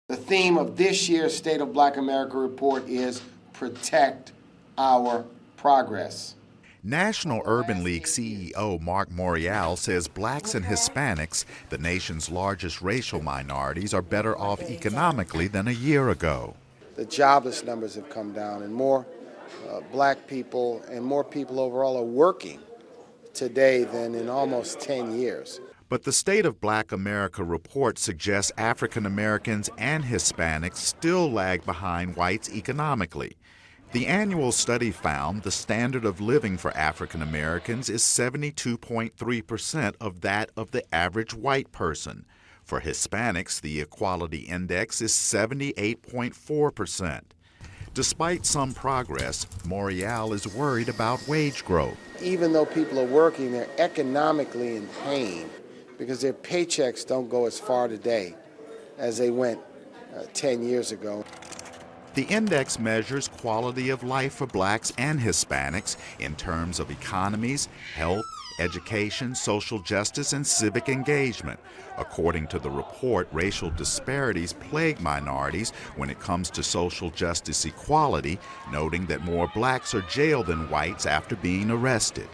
The theme of this year's State of Black America report is Protect Our Progress. National Urban League CEO Mark Morial says blacks and Hispanics, the nation's largest racial minorities, are better off economically than a year ago. The jobless numbers have come down, and more black people and more people overall are working today than in almost 10 years. But the State of Black America report suggests African Americans and Hispanics still lag behind whites economically. The annual study found the standard of living for African Americans is 72.3% of that of the average white person. For Hispanics, the equality index is 78.4%. Despite some progress, Morial is worried about wage growth. Even though people are working, they're economically in pain because their paychecks don't go as far today as they went 10 years ago. The index measures quality of life for blacks and Hispanics in terms of economies, health, education, social justice, and civic engagement. According to the report, racial disparities plague minorities when it comes to social justice equality, noting that more blacks are jailed than whites after being arrested.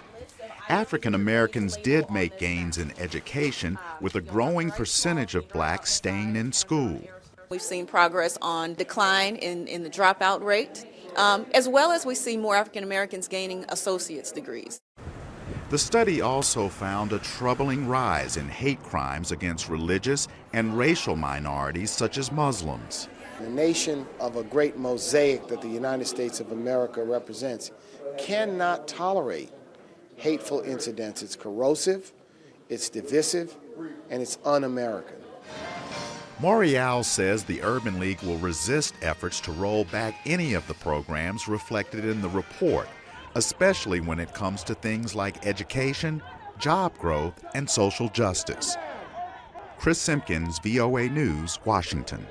African Americans did make gains in education, with a growing percentage of blacks staying in school. We've seen progress on decline in the dropout rate, as well as we see more African Americans gaining associate's degrees. The study also found a troubling rise in hate crimes against religious and racial minorities such as Muslims. The nation of a great mosaic that the United States of America represents cannot tolerate hateful incidents. It's corrosive, it's divisive, and it's un-American. Morial says the Urban League will resist efforts to roll back any of the programs reflected in the report, especially when it comes to things like education, job growth, and social justice. Chris Simkins, VOA News, Washington.